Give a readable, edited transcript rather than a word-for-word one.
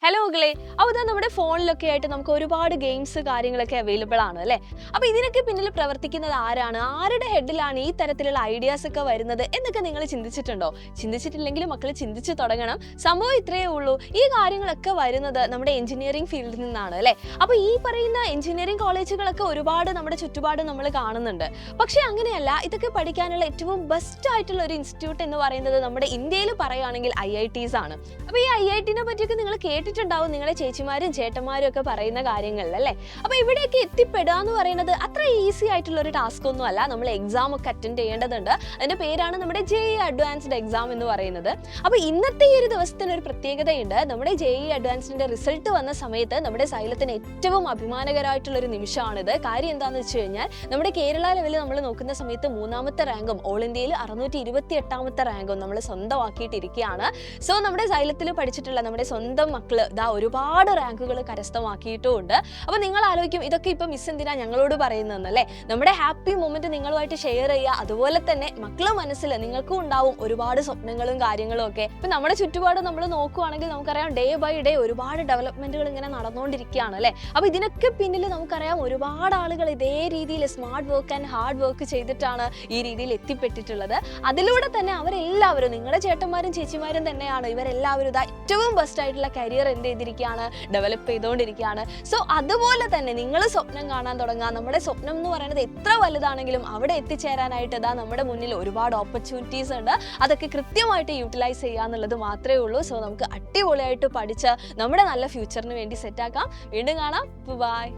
Hello മക്കളെ, അപ്പോൾ ഇതാ നമ്മുടെ ഫോണിലൊക്കെ ആയിട്ട് നമുക്ക് ഒരുപാട് ഗെയിംസ് കാര്യങ്ങളൊക്കെ അവൈലബിൾ ആണ് അല്ലേ. അപ്പോൾ ഇതിനൊക്കെ പിന്നിൽ പ്രവർത്തിക്കുന്നത് ആരാണ്, ആരുടെ ഹെഡിലാണ് ഈ തരത്തിലുള്ള ഐഡിയാസ് ഒക്കെ വരുന്നത് എന്നൊക്കെ നിങ്ങൾ ചിന്തിച്ചിട്ടുണ്ടോ? ചിന്തിച്ചിട്ടില്ലെങ്കിൽ മക്കൾ ചിന്തിച്ചു തുടങ്ങണം. സംഭവം ഇത്രയേ ഉള്ളൂ, ഈ കാര്യങ്ങളൊക്കെ വരുന്നത് നമ്മുടെ എഞ്ചിനീയറിംഗ് ഫീൽഡിൽ നിന്നാണ് അല്ലേ. അപ്പോൾ ഈ പറയുന്ന എഞ്ചിനീയറിംഗ് കോളേജുകളൊക്കെ ഒരുപാട് നമ്മുടെ ചുറ്റുപാട് നമ്മൾ കാണുന്നുണ്ട്. പക്ഷേ അങ്ങനെയല്ല, ഇതൊക്കെ പഠിക്കാനുള്ള ഏറ്റവും ബെസ്റ്റ് ആയിട്ടുള്ള ഒരു ഇൻസ്റ്റിറ്റ്യൂട്ട് എന്ന് പറയുന്നത് നമ്മുടെ ഇന്ത്യയിൽ പറയുകയാണെങ്കിൽ IITs ആണ്. അപ്പോൾ ഈ IITനെ പറ്റിയൊക്കെ നിങ്ങൾ കേട്ടിട്ടുണ്ടാവും, നിങ്ങളുടെ ചേച്ചിമാരും ചേട്ടന്മാരും ഒക്കെ പറയുന്ന കാര്യങ്ങളിൽ അല്ലേ. അപ്പോൾ ഇവിടെയൊക്കെ എത്തിപ്പെടുക എന്ന് പറയുന്നത് അത്ര ഈസി ആയിട്ടുള്ള ഒരു ടാസ്ക് ഒന്നും അല്ല. നമ്മൾ എക്സാം ഒക്കെ അറ്റൻഡ് ചെയ്യേണ്ടതുണ്ട്. അതിൻ്റെ പേരാണ് നമ്മുടെ JEE അഡ്വാൻസ്ഡ് എക്സാം എന്ന് പറയുന്നത്. അപ്പോൾ ഇന്നത്തെ ഈ ഒരു ദിവസത്തിന് ഒരു പ്രത്യേകതയുണ്ട്. നമ്മുടെ JEE അഡ്വാൻസ്ഡിൻ്റെ റിസൾട്ട് വന്ന സമയത്ത് നമ്മുടെ സൈലത്തിന് ഏറ്റവും അഭിമാനകരമായിട്ടുള്ള ഒരു നിമിഷമാണിത്. കാര്യം എന്താണെന്ന് വെച്ച് കഴിഞ്ഞാൽ നമ്മുടെ കേരള ലെവലിൽ നമ്മൾ നോക്കുന്ന സമയത്ത് 3ാമത്തെ റാങ്കും ഓൾ ഇന്ത്യയിൽ 628ാമത്തെ റാങ്കും നമ്മൾ സ്വന്തമാക്കിയിട്ടിരിക്കുകയാണ്. സോ നമ്മുടെ സൈലത്തിൽ പഠിച്ചിട്ടുള്ള നമ്മുടെ സ്വന്തം മക്കള് ഇതാ ഒരുപാട് റാങ്കുകൾ കരസ്ഥമാക്കിയിട്ടുമുണ്ട്. അപ്പോൾ നിങ്ങൾ ആലോചിക്കും, ഇതൊക്കെ ഇപ്പം മിസ് എന്തിനാ ഞങ്ങളോട് പറയുന്നതെന്നല്ലേ. നമ്മുടെ ഹാപ്പി മൊമെന്റ് നിങ്ങളുമായിട്ട് ഷെയർ ചെയ്യുക. അതുപോലെ തന്നെ മക്കളുടെ മനസ്സിൽ നിങ്ങൾക്കും ഉണ്ടാവും ഒരുപാട് സ്വപ്നങ്ങളും കാര്യങ്ങളും ഒക്കെ. ഇപ്പം നമ്മുടെ ചുറ്റുപാട് നമ്മൾ നോക്കുകയാണെങ്കിൽ നമുക്കറിയാം, ഡേ ബൈ ഡേ ഒരുപാട് ഡെവലപ്മെന്റുകൾ ഇങ്ങനെ നടന്നുകൊണ്ടിരിക്കുകയാണ് അല്ലേ. അപ്പോൾ ഇതിനൊക്കെ പിന്നിൽ നമുക്കറിയാം ഒരുപാട് ആളുകൾ ഇതേ രീതിയിൽ smart work and hard work ചെയ്തിട്ടാണ് ഈ രീതിയിൽ എത്തിപ്പെട്ടിട്ടുള്ളത്. അതിലൂടെ തന്നെ അവരെല്ലാവരും നിങ്ങളുടെ ചേട്ടന്മാരും ചേച്ചിമാരും തന്നെയാണ്. ഇവരെല്ലാവരും ഇതാ ഏറ്റവും ബെസ്റ്റ് ആയിട്ടുള്ള കരിയർ എന്ത് ചെയ്തിരിക്കുകയാണ്, ഡെവലപ്പ് ചെയ്തുകൊണ്ടിരിക്കുകയാണ്. സോ അതുപോലെ തന്നെ നിങ്ങൾ സ്വപ്നം കാണാൻ തുടങ്ങുക. നമ്മുടെ സ്വപ്നം എന്ന് പറയുന്നത് എത്ര വലുതാണെങ്കിലും അവിടെ എത്തിച്ചേരാനായിട്ട് ഇതാ നമ്മുടെ മുന്നിൽ ഒരുപാട് ഓപ്പർച്യൂണിറ്റീസ് ഉണ്ട്. അതൊക്കെ കൃത്യമായിട്ട് യൂട്ടിലൈസ് ചെയ്യുക എന്നുള്ളത് മാത്രമേ ഉള്ളൂ. സോ നമുക്ക് അടിപൊളിയായിട്ട് പഠിച്ച് നമ്മുടെ നല്ല ഫ്യൂച്ചറിന് വേണ്ടി സെറ്റാക്കാം. വീണ്ടും കാണാം. ബൈ.